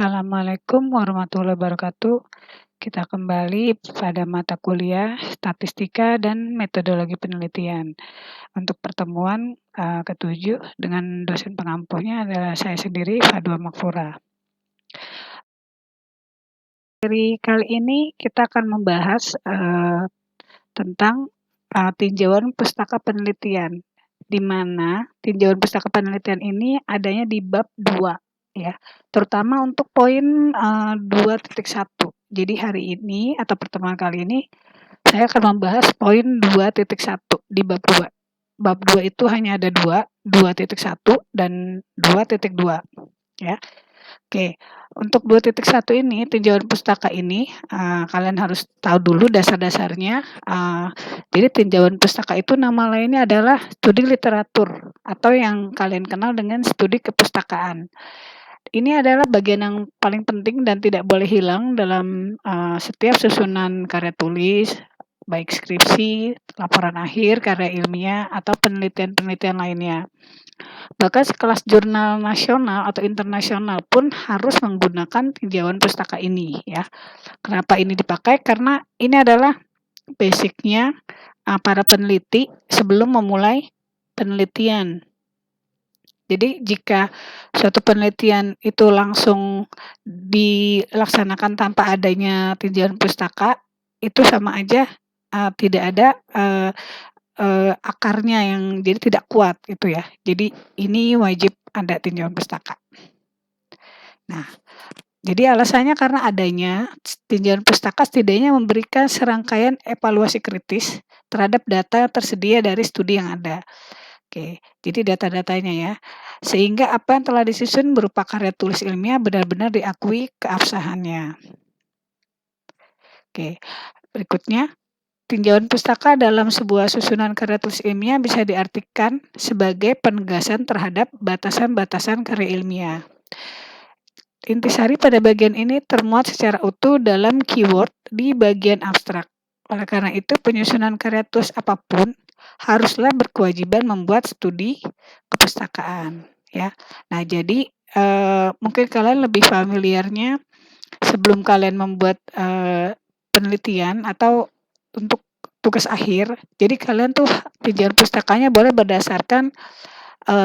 Assalamualaikum warahmatullahi wabarakatuh. Kita kembali pada mata kuliah Statistika dan Metodologi Penelitian. Untuk pertemuan ketujuh dengan dosen pengampunya adalah saya sendiri, Fadwa Makfura. Dari kali ini kita akan membahas tentang tinjauan pustaka penelitian, di mana tinjauan pustaka penelitian ini adanya di bab 2. Ya, terutama untuk poin 2.1. Jadi hari ini atau pertemuan kali ini saya akan membahas poin 2.1 di bab 2. Bab 2 itu hanya ada 2.1 dan 2.2 ya. Oke, untuk 2.1 ini tinjauan pustaka ini kalian harus tahu dulu dasar-dasarnya. Jadi tinjauan pustaka itu nama lainnya adalah studi literatur atau yang kalian kenal dengan studi kepustakaan. Ini adalah bagian yang paling penting dan tidak boleh hilang dalam setiap susunan karya tulis, baik skripsi, laporan akhir, karya ilmiah, atau penelitian-penelitian lainnya. Bahkan sekelas jurnal nasional atau internasional pun harus menggunakan tinjauan pustaka ini ya. Kenapa ini dipakai? Karena ini adalah basicnya para peneliti sebelum memulai penelitian. Jadi jika suatu penelitian itu langsung dilaksanakan tanpa adanya tinjauan pustaka, itu sama aja tidak ada akarnya yang jadi tidak kuat gitu ya. Jadi ini wajib ada tinjauan pustaka. Nah, jadi alasannya karena adanya tinjauan pustaka setidaknya memberikan serangkaian evaluasi kritis terhadap data tersedia dari studi yang ada. Oke, jadi data-datanya ya. Sehingga apa yang telah disusun berupa karya tulis ilmiah benar-benar diakui keabsahannya. Oke, berikutnya. Tinjauan pustaka dalam sebuah susunan karya tulis ilmiah bisa diartikan sebagai penegasan terhadap batasan-batasan karya ilmiah. Intisari pada bagian ini termuat secara utuh dalam keyword di bagian abstrak. Oleh karena itu, penyusunan karya tulis apapun haruslah berkewajiban membuat studi kepustakaan. Ya, nah jadi mungkin kalian lebih familiarnya sebelum kalian membuat penelitian atau untuk tugas akhir. Jadi kalian tuh tinjauan pustakanya boleh berdasarkan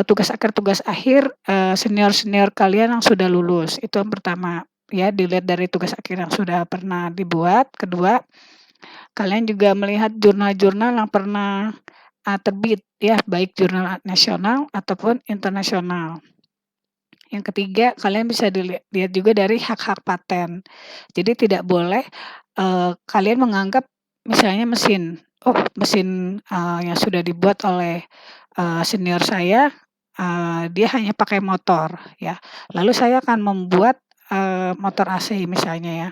tugas akhir senior-senior kalian yang sudah lulus. Itu yang pertama ya, dilihat dari tugas akhir yang sudah pernah dibuat. Kedua, kalian juga melihat jurnal-jurnal yang pernah terbit ya, baik jurnal nasional ataupun internasional. Yang ketiga, kalian bisa dilihat juga dari hak-hak paten. Jadi tidak boleh kalian menganggap misalnya mesin yang sudah dibuat oleh senior saya, dia hanya pakai motor ya. Lalu saya akan membuat motor AC misalnya ya.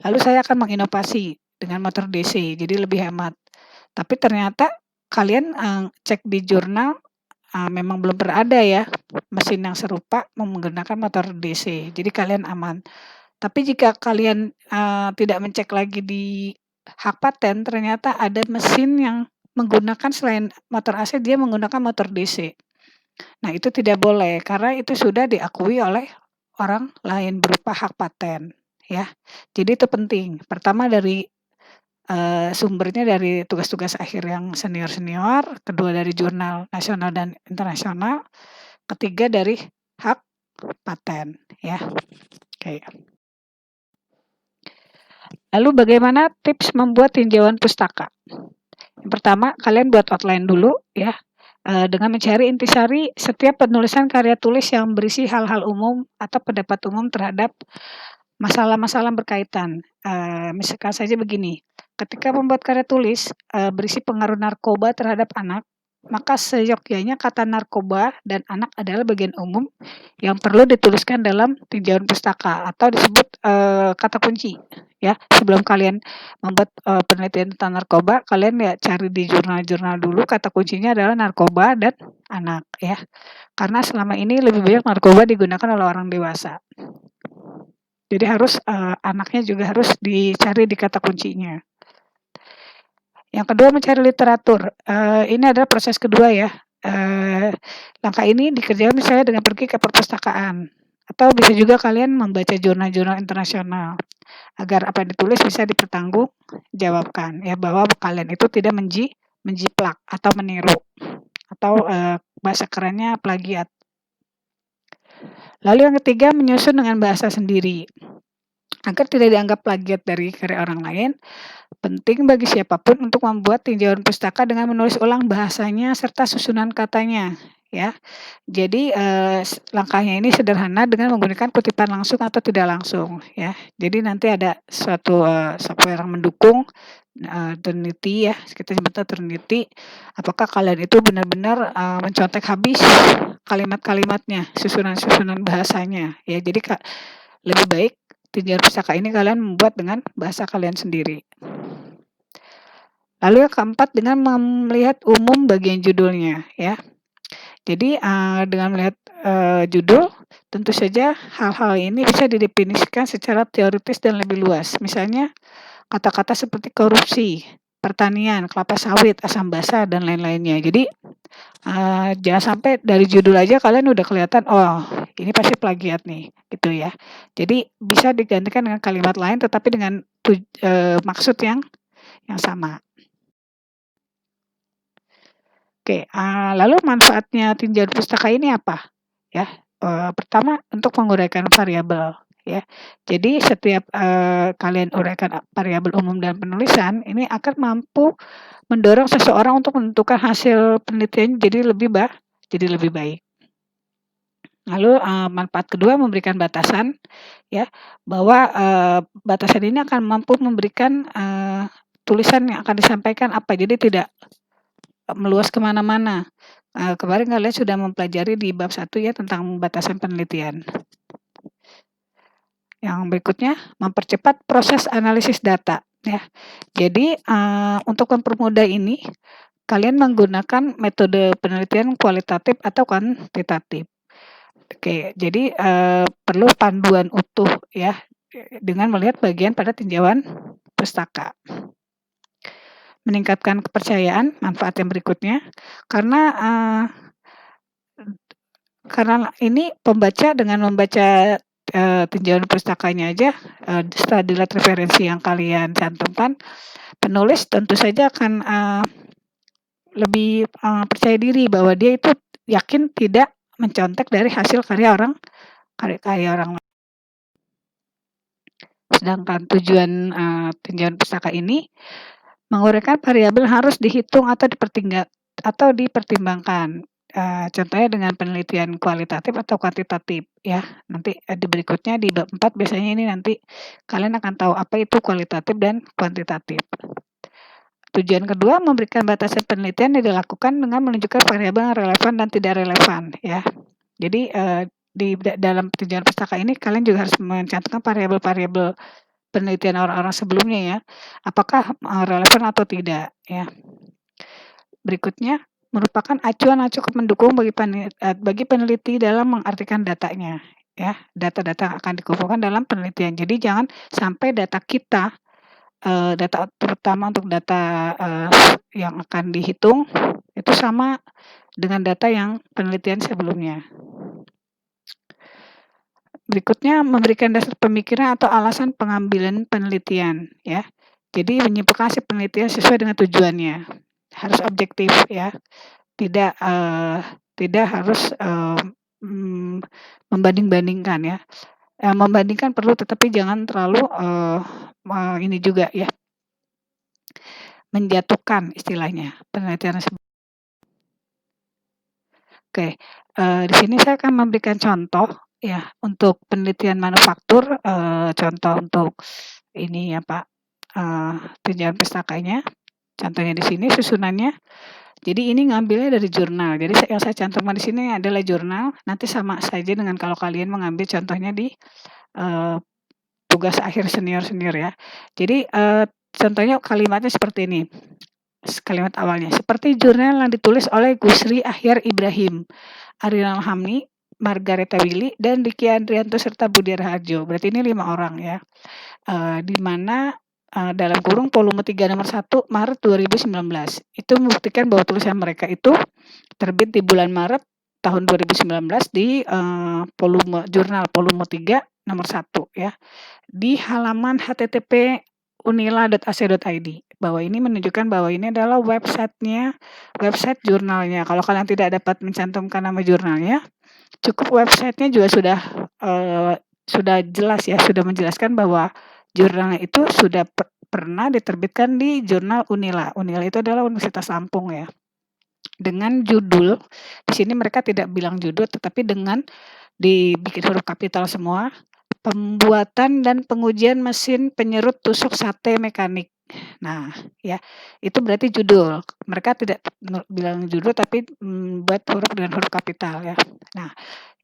Lalu saya akan menginovasi dengan motor DC, jadi lebih hemat. Tapi ternyata kalian cek di jurnal memang belum pernah ada ya mesin yang serupa menggunakan motor DC, jadi kalian aman. Tapi jika kalian tidak mencek lagi di hak paten, ternyata ada mesin yang menggunakan selain motor AC, dia menggunakan motor DC. Nah itu tidak boleh, karena itu sudah diakui oleh orang lain berupa hak paten ya. Jadi itu penting. Pertama dari sumbernya dari tugas-tugas akhir yang senior-senior, kedua dari jurnal nasional dan internasional, ketiga dari hak paten ya. Oke. Lalu bagaimana tips membuat tinjauan pustaka? Yang pertama, kalian buat outline dulu ya, dengan mencari intisari setiap penulisan karya tulis yang berisi hal-hal umum atau pendapat umum terhadap masalah-masalah berkaitan. Misalkan saja begini, ketika membuat karya tulis berisi pengaruh narkoba terhadap anak, maka seyogyanya kata narkoba dan anak adalah bagian umum yang perlu dituliskan dalam tinjauan pustaka atau disebut kata kunci ya. Sebelum kalian membuat penelitian tentang narkoba, kalian ya cari di jurnal-jurnal dulu kata kuncinya adalah narkoba dan anak ya. Karena selama ini lebih banyak narkoba digunakan oleh orang dewasa. Jadi harus anaknya juga harus dicari di kata kuncinya. Yang kedua, mencari literatur. Ini adalah proses kedua ya. Langkah ini dikerjakan misalnya dengan pergi ke perpustakaan. Atau bisa juga kalian membaca jurnal-jurnal internasional, agar apa yang ditulis bisa dipertanggungjawabkan ya, bahwa kalian itu tidak menjiplak atau meniru atau, bahasa kerennya plagiat. Lalu yang ketiga, menyusun dengan bahasa sendiri. Agar tidak dianggap plagiat dari karya orang lain, penting bagi siapapun untuk membuat tinjauan pustaka dengan menulis ulang bahasanya serta susunan katanya, ya. Jadi, langkahnya ini sederhana dengan menggunakan kutipan langsung atau tidak langsung, ya. Jadi nanti ada suatu, software yang mendukung, Trinity ya, kita sebutnya Trinity, apakah kalian itu benar-benar, mencontek habis kalimat-kalimatnya, susunan-susunan bahasanya, ya. Jadi lebih baik tinjauan pustaka ini kalian membuat dengan bahasa kalian sendiri. Lalu yang keempat, dengan melihat umum bagian judulnya, ya. Jadi, dengan melihat, judul, tentu saja hal-hal ini bisa didefinisikan secara teoritis dan lebih luas. Misalnya, kata-kata seperti korupsi, pertanian, kelapa sawit, asam basa, dan lain-lainnya. Jadi, jangan sampai dari judul aja kalian udah kelihatan, oh ini pasti plagiat nih, gitu ya. Jadi bisa digantikan dengan kalimat lain tetapi dengan maksud yang sama. Oke, lalu manfaatnya tinjauan pustaka ini apa? Ya, pertama untuk menguraikan variabel, ya. Jadi setiap, kalian uraikan variabel umum dan penulisan, ini akan mampu mendorong seseorang untuk menentukan hasil penelitian jadi lebih baik. Lalu, manfaat kedua memberikan batasan, ya, bahwa, batasan ini akan mampu memberikan, tulisan yang akan disampaikan apa, jadi tidak meluas ke mana-mana. Kemarin kalian sudah mempelajari di bab 1 ya tentang batasan penelitian. Yang berikutnya, mempercepat proses analisis data, ya. Jadi, untuk mempermudah ini, kalian menggunakan metode penelitian kualitatif atau kuantitatif. Oke, jadi, perlu panduan utuh ya, dengan melihat bagian pada tinjauan pustaka. Meningkatkan kepercayaan, manfaat yang berikutnya, karena ini pembaca dengan membaca, tinjauan pustakanya aja, setelah dilihat referensi yang kalian cantumkan, penulis tentu saja akan, lebih, percaya diri bahwa dia itu yakin tidak mencontek dari hasil karya orang lain. Sedangkan tujuan, tinjauan pustaka ini menguraikan variabel harus dihitung atau dipertimbangkan. Contohnya dengan penelitian kualitatif atau kuantitatif ya. Nanti, di berikutnya di bab 4 biasanya ini nanti kalian akan tahu apa itu kualitatif dan kuantitatif. Tujuan kedua, memberikan batasan penelitian yang dilakukan dengan menunjukkan variabel yang relevan dan tidak relevan ya. Jadi, di dalam tinjauan pustaka ini kalian juga harus mencantumkan variabel-variabel penelitian orang-orang sebelumnya ya, apakah, relevan atau tidak ya. Berikutnya, merupakan acuan cukup mendukung bagi peneliti dalam mengartikan datanya ya, data-data yang akan dikumpulkan dalam penelitian. Jadi jangan sampai data kita, data terutama untuk data, yang akan dihitung, itu sama dengan data yang penelitian sebelumnya. Berikutnya, memberikan dasar pemikiran atau alasan pengambilan penelitian ya. Jadi menyimpulkan hasil penelitian sesuai dengan tujuannya. Harus objektif ya. Tidak harus, membanding-bandingkan ya. Membandingkan perlu tetapi jangan terlalu, ini juga ya, menjatuhkan istilahnya penelitian tersebut. Oke, di sini saya akan memberikan contoh ya untuk penelitian manufaktur, contoh untuk ini ya Pak, tinjauan pustakanya. Contohnya di sini susunannya. Jadi ini ngambilnya dari jurnal. Jadi yang saya cantumkan di sini adalah jurnal. Nanti sama saja dengan kalau kalian mengambil contohnya di, tugas akhir senior-senior ya. Jadi, contohnya kalimatnya seperti ini. Kalimat awalnya, seperti jurnal yang ditulis oleh Gusri Ahyar Ibrahim, Arinal Hamni, Margareta Willy, dan Diki Andrianto serta Budi Raharjo. Berarti ini 5 orang ya. Di mana, dalam kurung volume 3 nomor 1 Maret 2019. Itu membuktikan bahwa tulisan mereka itu terbit di bulan Maret tahun 2019 di jurnal volume 3 nomor 1 ya. Di halaman http unila.ac.id bahwa ini menunjukkan bahwa ini adalah website jurnalnya. Kalau kalian tidak dapat mencantumkan nama jurnalnya, cukup websitenya juga sudah jelas ya, sudah menjelaskan bahwa jurnalnya itu sudah pernah diterbitkan di jurnal Unila. Unila itu adalah Universitas Lampung ya. Dengan judul, di sini mereka tidak bilang judul, tetapi dengan dibikin huruf kapital semua, pembuatan dan pengujian mesin penyerut tusuk sate mekanik. Nah, ya, itu berarti judul. Mereka tidak bilang judul, tapi buat huruf dengan huruf kapital ya. Nah,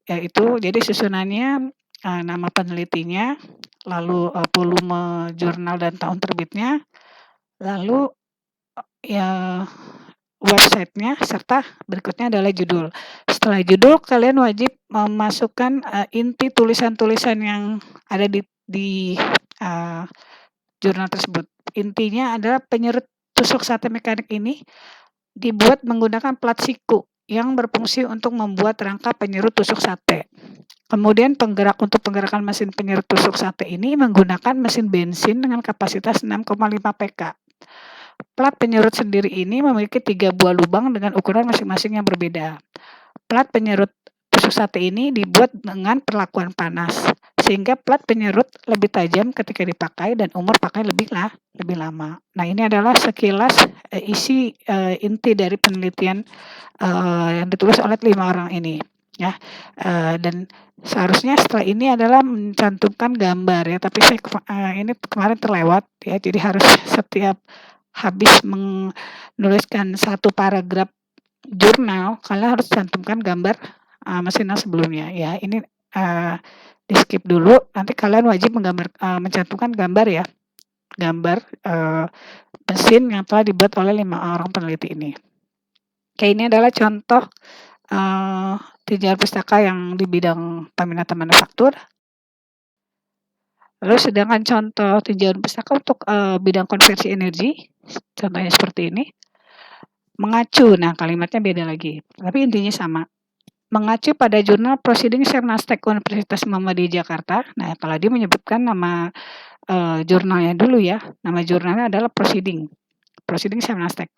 ya itu jadi susunannya nama penelitinya, lalu volume jurnal dan tahun terbitnya, lalu ya websitenya, serta berikutnya adalah judul. Setelah judul, kalian wajib memasukkan inti tulisan-tulisan yang ada di jurnal tersebut. Intinya adalah penyerut tusuk sate mekanik ini dibuat menggunakan plat siku yang berfungsi untuk membuat rangka penyerut tusuk sate. Kemudian untuk penggerakan mesin penyerut tusuk sate ini menggunakan mesin bensin dengan kapasitas 6,5 pk. Plat penyerut sendiri ini memiliki 3 buah lubang dengan ukuran masing-masing yang berbeda. Plat penyerut tusuk sate ini dibuat dengan perlakuan panas, sehingga plat penyerut lebih tajam ketika dipakai dan umur pakai lebih lama. Nah, ini adalah sekilas isi inti dari penelitian yang ditulis oleh 5 orang ini. Ya, dan seharusnya setelah ini adalah mencantumkan gambar ya, tapi saya ini kemarin terlewat ya, jadi harus setiap habis menuliskan satu paragraf jurnal, kalian harus cantumkan gambar mesin yang sebelumnya ya. Ini di skip dulu, nanti kalian wajib mencantumkan gambar ya, gambar mesin yang telah dibuat oleh 5 orang peneliti ini. Oke, ini adalah contoh tinjauan pustaka yang di bidang peminatan manufaktur. Lalu sedangkan contoh tinjauan pustaka untuk bidang konversi energi, contohnya seperti ini. Mengacu, nah kalimatnya beda lagi, tapi intinya sama. Mengacu pada jurnal Proceeding Sernastek Universitas Muhammadiyah Jakarta. Nah, kalau dia menyebutkan nama jurnalnya dulu ya, nama jurnalnya adalah Proceeding Sernastek,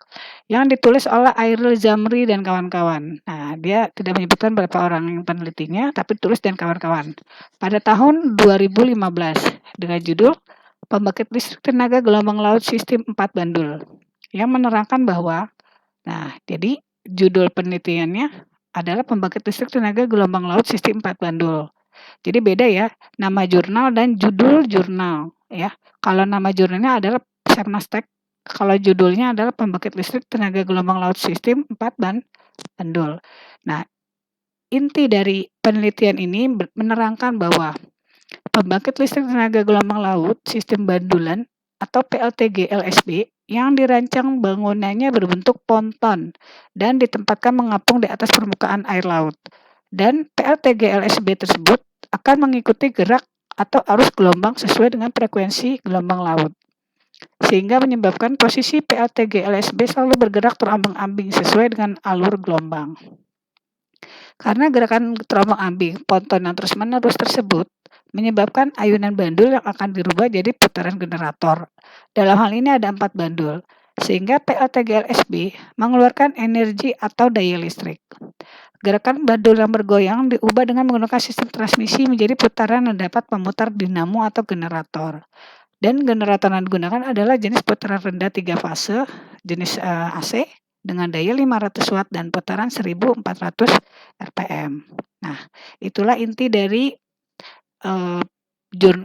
yang ditulis oleh Airil Zamri dan kawan-kawan. Nah, dia tidak menyebutkan berapa orang yang penelitinya, tapi tulis dan kawan-kawan. Pada tahun 2015 dengan judul Pembangkit Listrik Tenaga Gelombang Laut Sistem 4 Bandul, yang menerangkan bahwa, nah, jadi judul penelitiannya adalah Pembangkit Listrik Tenaga Gelombang Laut Sistem 4 Bandul. Jadi beda ya, nama jurnal dan judul jurnal ya. Kalau nama jurnalnya adalah Sernastek, kalau judulnya adalah Pembangkit Listrik Tenaga Gelombang Laut Sistem 4 Bandul. Nah, inti dari penelitian ini menerangkan bahwa pembangkit listrik tenaga gelombang laut sistem bandulan atau PLTG-LSB yang dirancang bangunannya berbentuk ponton dan ditempatkan mengapung di atas permukaan air laut. Dan PLTG-LSB tersebut akan mengikuti gerak atau arus gelombang sesuai dengan frekuensi gelombang laut, sehingga menyebabkan posisi PLTG-LSB selalu bergerak terombang-ambing sesuai dengan alur gelombang. Karena gerakan terombang-ambing ponton yang terus-menerus tersebut menyebabkan ayunan bandul yang akan dirubah jadi putaran generator. Dalam hal ini ada 4 bandul, sehingga PLTG-LSB mengeluarkan energi atau daya listrik. Gerakan bandul yang bergoyang diubah dengan menggunakan sistem transmisi menjadi putaran yang dapat memutar dinamo atau generator. Dan generator yang digunakan adalah jenis putaran rendah 3 fase, jenis AC, dengan daya 500 watt dan putaran 1400 rpm. Nah, itulah inti dari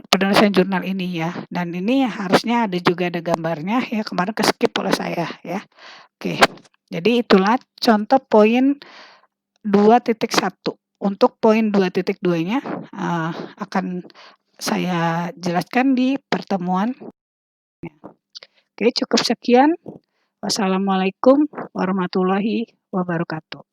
penulisan jurnal ini ya. Dan ini harusnya juga ada gambarnya ya, kemarin keskip oleh saya ya. Oke, jadi itulah contoh poin 2.1. Untuk poin 2.2-nya akan saya jelaskan di pertemuan. Oke, cukup sekian. Wassalamualaikum warahmatullahi wabarakatuh.